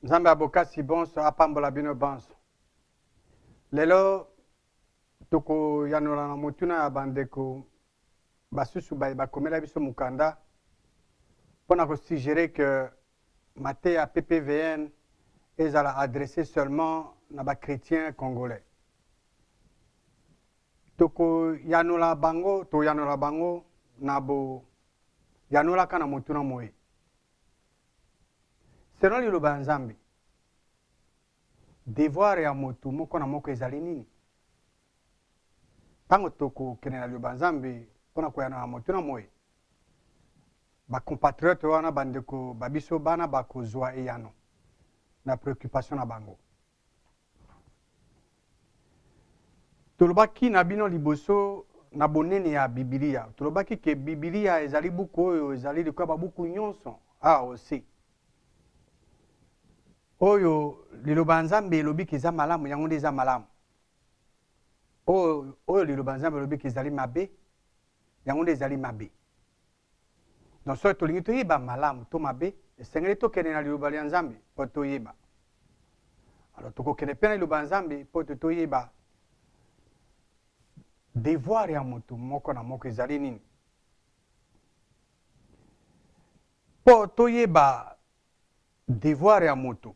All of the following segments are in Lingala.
Nzambe abokasi bonso apambola bino bonso. Lelo toko yanola na motuna ya bandeko basusu bakomela biso mukanda mpona kosuggérer que mate ya PPVN ezala adressé seulement na bakchrétien congolais. Toko yanola bango na bo yanolaka na motuna moye. Selon liloba ya Nzambe, devoir ya motu moko na moko ezali nini? Tango tokokende na liloba ya Nzambe mpona koyanola na motuna moye, bacompatriote wana bandeko babiso bana bakozwa eyano na préoccupation na bango. Tolobaki na bino liboso na bonene ya Bibilia. Tolobaki ke Bibilia ezali buku oyo ezali likoya babuku nyonso aussi. Oyo liloba Nzambe elobi ke eza malamu yango nde eza malamu. Oyo liloba Nzambe elobi ke ezali mabe yango nde ezali mabe. Donc soki tolingi toyeba malamu to mabe, esengeli tokende na liloba ya Nzambe mpo toyeba. Alors tokokende mpe na liloba ya Nzambe mpo toyeba devoir ya motu moko na moko ezali nini. Mpo toyeba devoir ya motu,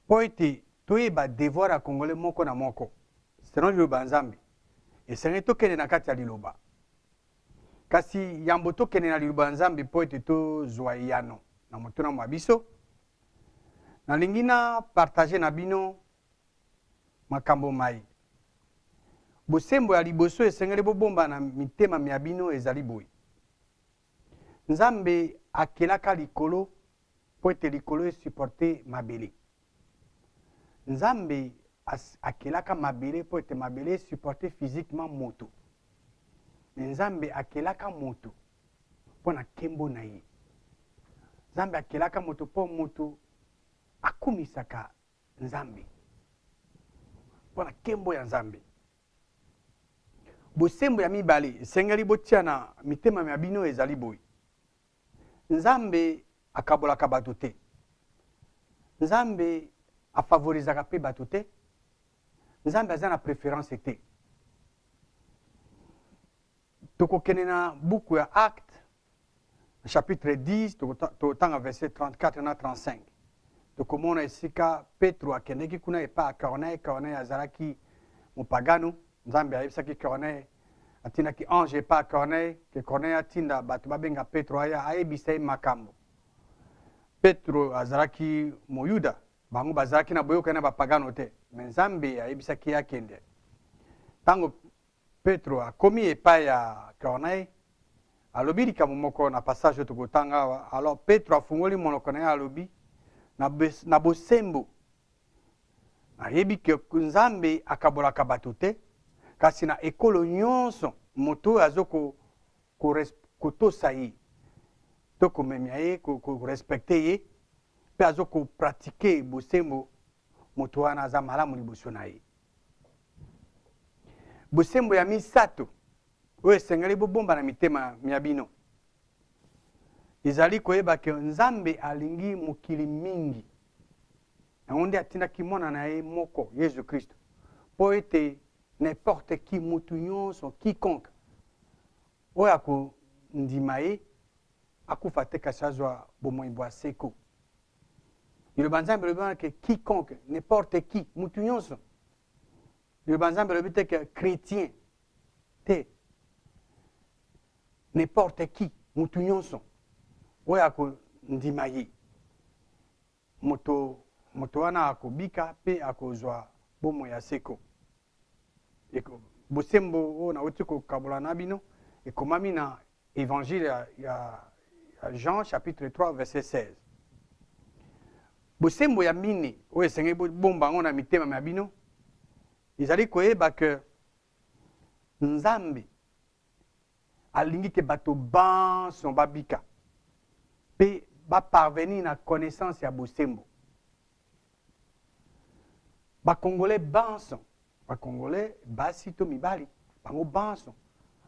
mpo ete toyeba devoir ya congolais moko na moko selon liloba ya Nzambe, esengeli tokende na kati ya liloba. Kasi yambo tokende na liloba ya Nzambe mpo ete tozwa eyano na motuna mwa biso, nalingi na partage na bino makambo mai. Bosembo ya liboso esengeli bobomba na mitema mya bino ezali boye. Nzambe akelaka likolo mpo ete likolo esupporte mabele. Nzambe akelaka mabele mpo ete mabele esupporte physiquement moto. Nzambe akelaka moto mpo na nkembo na ye. Nzambe akelaka moto mpo moto akumisaka Nzambe mpo na nkembo ya Nzambe. Bosembo ya mibale esengeli botia na mitema mya bino ezali boye. Nzambe akabolaka bato te. Nzambe afavorizaka pe bato te. Nzambe aza na préférence te. Tokokende na buku ya Acte, chapitre 10, tokotanga verset 34 na 35. Tokomona esika Petro akendeki kuna epa ya Corneille. Corneille azalaki mopagano. Nzambe ayebisaki Corneille, atindaki ange epa ya Corneille, ke Corneille atinda bato babenga Petro aya ayebisa ye makambo. Petro azalaki moyuda, bango bazalaki na boyokani na bapagano te, me Nzambe ayebisaki ye akende. Tango Petro akomi epai ya Corneille, alobi likambo moko na passage oyo tokotanga awa. Alors Petro afungoli monoko na ye alobi na bosembo, ayebi ke Nzambe akabolaka bato te, kasi na ekolo nyonso moto azo kotosa ye to komemia ye, korespecte ye, mpe azo kopratike bosembo, moto wana aza malamu liboso na ye. Bosembo ya misato oyo esengeli bobomba na mitema mya bino ezali koyeba ke Nzambe alingi mokili mingi, yango nde atindaki mwana na ye moko Yesu Kristo mpo ete n'importe qui, mutu nyonso, quiconque oyo akondima ye akufa te kasi azwa bomoi bwa seko. Liloba Nzambe elobi ke quiconque, n'importe qui, mutu nyonso. Liloba Nzambe elobi te ke chrétien te, n'importe qui, mutu nyonso oyo akondima ye, moto wana akobika mpe akozwa bomoi ya seko. Bosembo oyo nauti kokabola na bino ekomami na évangile ya Jean chapitre 3 verset 16. Bosembo ya mine oyo esengeli bomba yango na mitema mya bino ezali koyeba ke Nzambe alingi ke bato banso babika mpe baparvenir na connaissance ya bosembo. Bakongolais banso, Bakongolais basi to mibali, bango banso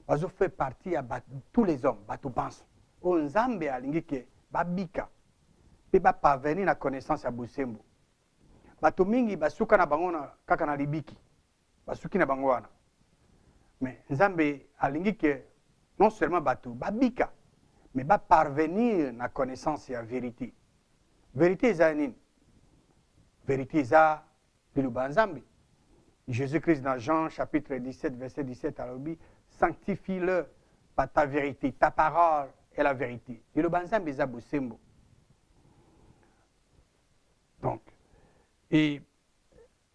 bazo fait partie ya tous les hommes, bato banso oyo Nzambe alingi ke babika mpe baparvenir na connaissance ya bosembo. Bato mingi basuka na bango na kaka na libiki, basuki na bango wana. Mais Nzambe alingi ke non seulement bato babika, mais baparvenir na connaissance ya vérité. Vérité eza nini? Vérité eza liloba Nzambe. Jésus-Christ dans Jean chapitre 17 verset 17 alobi, sanctifie-le par ta vérité, ta parole est la vérité. Liloba Nzambe eza bosembo. Donc, et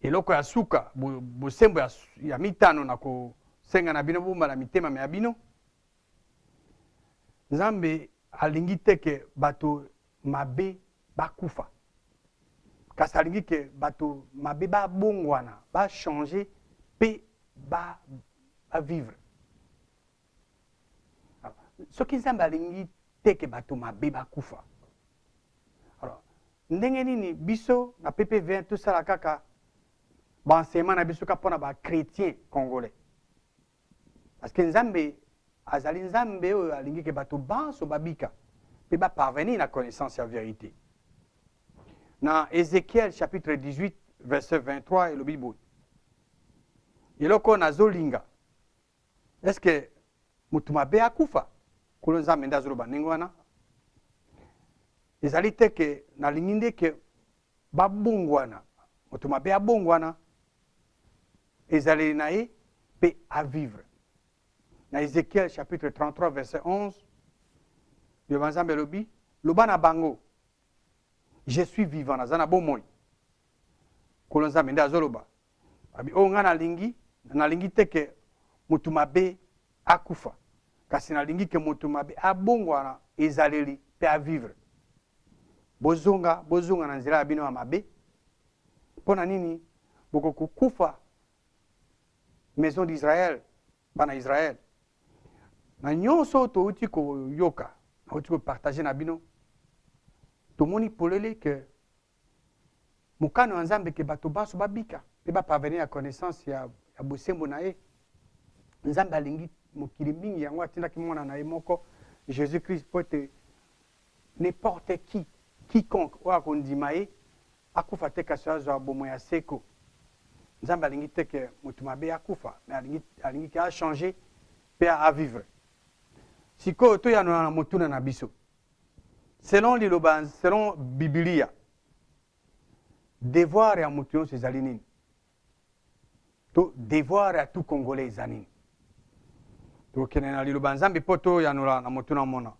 loko ya suka bosembo ya mitano na ko senga na bino bumba na mitema me abino. Nzambe alingi te ke bato mabe bakufa. Kasi alingi ke bato mabe ba bongwana, ba changer pe ba vivre. Soki Nzambe alingi te ke bato mabe bakufa. Alors, ndenge nini biso na PPV tout ça la kaka ba enseignement na biso ka pona ba chrétien congolais. Parce que Nzambe azali Nzambe oyo alingi ke bato banso babika pe ba parvenir na connaissance ya vérité. Dans Ézéchiel chapitre 18 verset 23 et le Bible. Eloko nazolinga. Est-ce que mutu mabe akufa? Kulo Nzambe ndazoloba ndenge wana. Ezali te ke nalingi nde ke babongwana, mutu mabe abongwana ezali na ye pe à vivre. Dans Ézéchiel chapitre 33 verset 11, le Nzambe lobi, loba na bango, je suis vivant, nazana bomoi. Kulo Nzambe ndazoloba. Abi o nga nalingi te ke mutu mabe akufa. Kasi nalingi ke mutu mabe abongwana ezaleli pe à vivre. Bozonga na nzela ya bino ya mabe. Pona nini boko kukufa maison d'Israël, bana Israël. Na nyonso to uti ko yoka, na uti ko partager na bino. To moni polele ke mukano ya Nzambe ke bato baso babika, pe ba parvenir à connaissance ya bosembo na ye. Nzambe alingi mokili mingi yango atindaki mwana na ye moko Jésus-Christ peut être n'importe quiconque oyo kondima ye akufa te kasi azwa bomoi ya seko. Nzambe alingi te ke mutu mabe akufa, mais alingi ke achanger pe a vivre. Sikoyo toyanola na motuna na biso. Selon liloba, selon Biblia, devoir ya mutu nyonso ezali nini? To devoir ya tout Congolais eza nini? Tokende na liloba Nzambe mpo toyanola na motuna mona.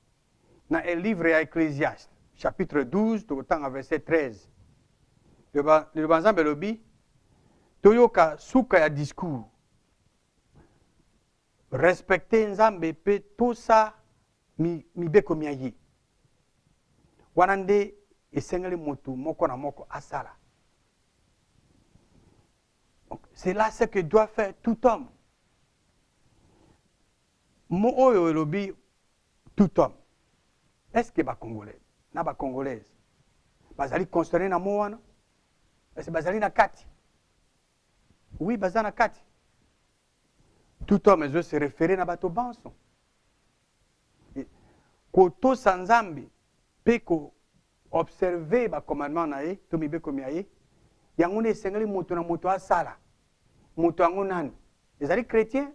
Na livre ya Ecclésiaste, chapitre 12, tokotanga verset 13. Liloba Nzambe lobi, toyoka suka ya discours. Respecter Nzambe pe tosa mibeko mia ye. Wana nde esengeli motu moko na moko asala. C'est là ce que doit faire tout homme. Mo oyo elobi tout homme. Est-ce que ba Congolais, na ba Congolaise, bazali concerné na mo wana? Est-ce que bazali na kati? Oui, bazali na kati. Tout homme veut se référer na bato banso. Ko to sanzambi pe ko observer ba commandement na ye, to mibeko mia ye, yango ne sengeli moto na moto asala. Moto yango nani? Ezali chrétien?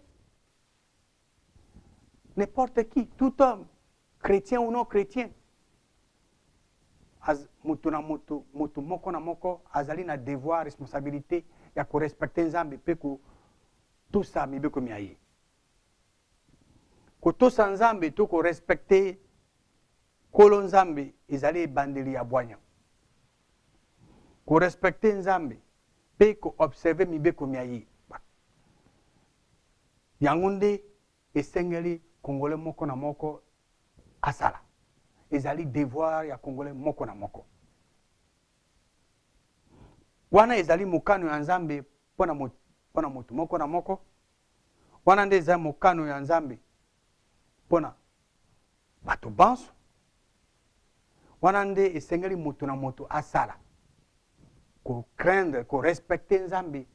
N'importe qui, tout homme, chrétien ou non chrétien. Moto na moto, moto moko na moko, azali na devoir, responsabilité, ya ko respecter Nzambe pe ko tout ça mibeko mia ye. Ko to sa Nzambe to ko respecter kolo Nzambe ezali ebandeli ya bwanya. Ko respecter Nzambe pe ko observer mibeko mia ye. Yango nde esengeli Congolais moko na moko asala. Ezali devoir ya Congolais moko na moko. Wana ezali mokano ya Nzambe pona motu moko na moko. Wana nde ezali mokano ya Nzambe pona bato banso. Wana nde esengeli motu na motu asala. Ko craindre, ko respecter Nzambe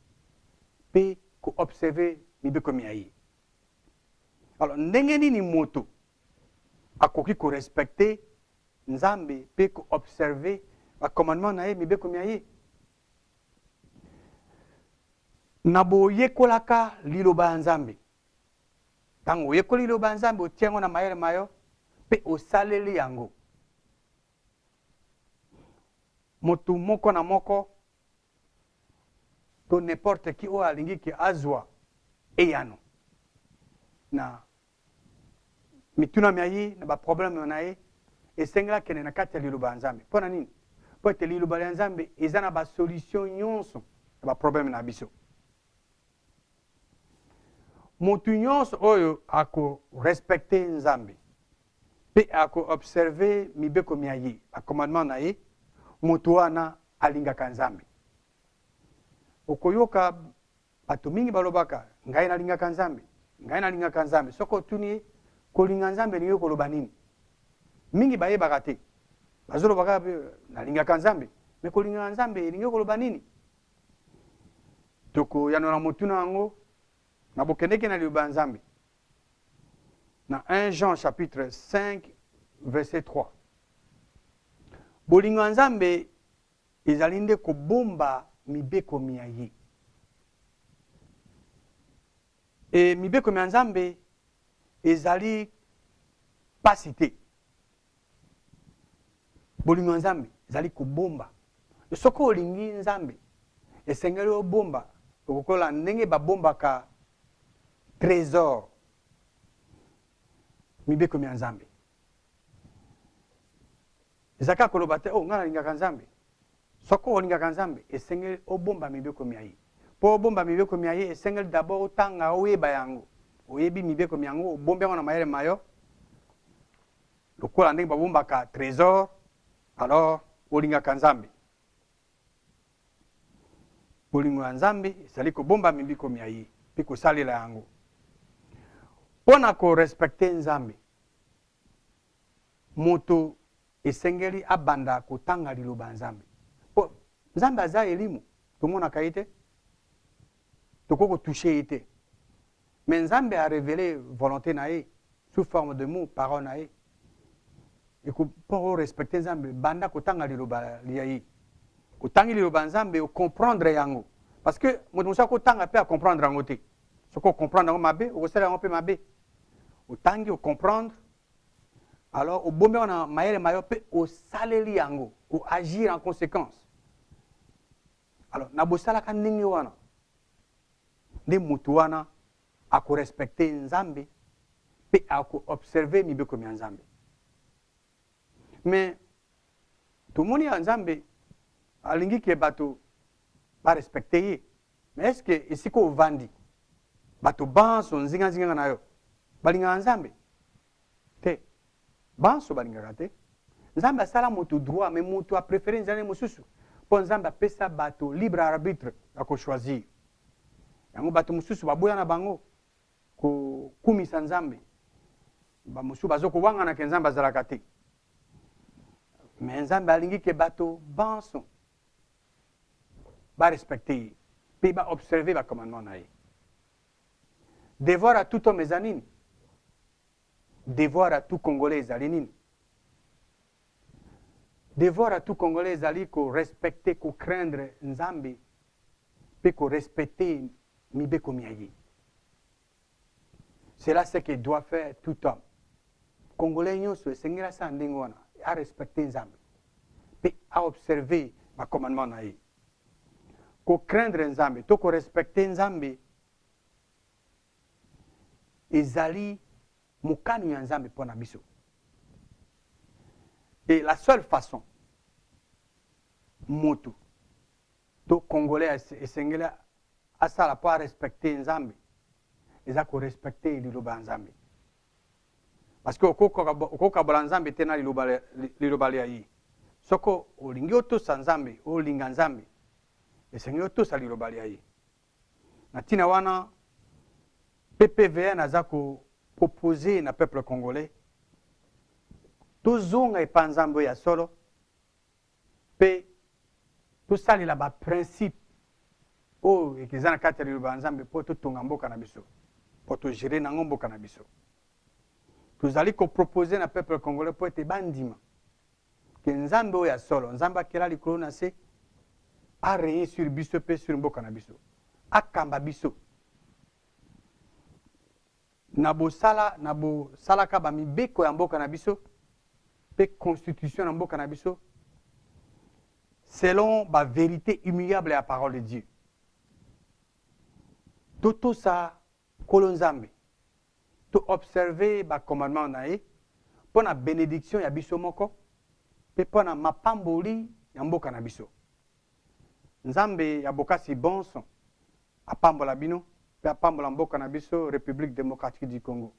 pe ko observer mibeko mia ye. Alors ndenge nini moto akoki ko respecter nzambe pe ko observer ba commandement na ye mibeko mia ye na boyekolaka liloba ya nzambe ntango oyekoli liloba ya nzambe otiango na mayele mayo pe osaleli yango motu moko na moko to n'importe qui oyo alingi ke azwa eyano na mituna mia ye na baproblème na ye esengeli akende na kati ya liloba ya nzambe mpo na nini mpo ete liloba ya nzambe eza na basolution nyonso ya baproblème na biso motu nyonso oyo akorespecte nzambe mpe akoobserve mibeko mia ye bacommandement na ye motu wana alingaka nzambe okoyoka bato mingi balobaka ngai nalingaka nzambe ngai nalingaka nzambe soki otuni ye kolinga nzambe elingi koloba nini mingi bayebaka te bazolobaka nalingaka nzambe me kolingaka nzambe elingi koloba nini tokoyanola motuna yango na bokendeki na liloba ya nzambe na 1 Jean chapitre 5 verset 3 bolingo ya nzambe ezali nde kobomba mibekomi ya ye e mibekomi ya nzambe ezali pasi te bolingo ya nzambe ezali kobomba soki olingi nzambe esengeli obomba okokola ndenge babombaka trésor mibekomi ya nzambe ezaka koloba te oh nga nalingaka nzambe soki olingaka nzambe esengeli obomba mibekomi ya ye mpo obomba mibekomi ya ye esengeli d'abord otanga oyeba yango oyebi mibekomi yango obombi yango na mayele mayo lokola ndenge babombaka trésor alors olingaka nzambe bolingo ya nzambe ezali kobomba mibekomi ya ye mpe kosalela yango mpo na korespecte nzambe moto esengeli abanda kotanga liloba ya nzambe mpo nzambe aza elimu tomonaka ye te tokoki kotushe ye te me nzambe arevele volonté na ye sous forme de mot parole na ye mpo orespecte nzambe banda kotanga liloba ya ye otangi liloba ya nzambe okomprendre yango parce que moto mosusu akotanga mpe akomprendre yango te soki okomprendre yango mabe okosala yango mpe mabe otangi okomprendre alors obombi yango na mayele mayo mpe osaleli yango oagir en conséquence alors na bosalaka ndenge wana nde motu wana akorespecte nzambe mpe akoobserve mibekomi ya nzambe mais tomoni ya nzambe alingi ke bato barespecte ye mais est ce que esika ovandi bato banso nzinganzinganga na yo balingaka nzambe te banso balingaka te nzambe asala moto droit mais moto apréféré nzambe mosusu mpo nzambe apesa bato libre arbitre ya kochoisir yango bato mosusu baboya na bango kokumisa nzambe bamosusu bazokowangana ke nzambe azalaka te mais nzambe alingi ke bato banso barespecte ye mpe baobserve bacommandement na ye devoir à tout homme eza nini devoir à tout congolais ezali nini devoir à tout congolais ezali korespecte kocraindre nzambe mpe korespecte mibekomi ya ye c'est là ce que doit faire tout homme congolais nyonso esengeli asala ndenge wana arespecte nzambe mpe aobserve bacommandement na ye kocraindre nzambe to korespecte nzambe ezali mokano ya nzambe mpo na biso et la seule façon moto to congolais esengeli asala mpo arespecte nzambe eza korespecte liloba ya nzambe parce que okokabola nzambe te na liloba ya ye soki olingi otosa nzambe olinga nzambe esengeli otosa liloba ya ye na ntina wana PPVN aza kopropose na peuple congolais tozonga epa nzambe oyo ya solo mpe tosalela baprincipe oyo eza na kati ya liloba ya nzambe mpo totonga mboka na biso mpo togere nango mboka na biso tozali kopropose na peuple congolais mpo ete bandima que nzambe oya solo nzambe akela likolo na se a régné sur biso pe sur mboka na biso akamba biso na bosalaka bamibeko ya mboka na biso pe constitution na mboka na biso selon la vérité immuable de la parole de Dieu. Tout ça, kolonzambe, to observer le commandement nae, pour la bénédiction ya biso moko, pe pour la mapamboli ya mboka na biso. Nzambe ya bokasi bonson, apambola bino, pe apambola mboka na biso, République démocratique du Congo.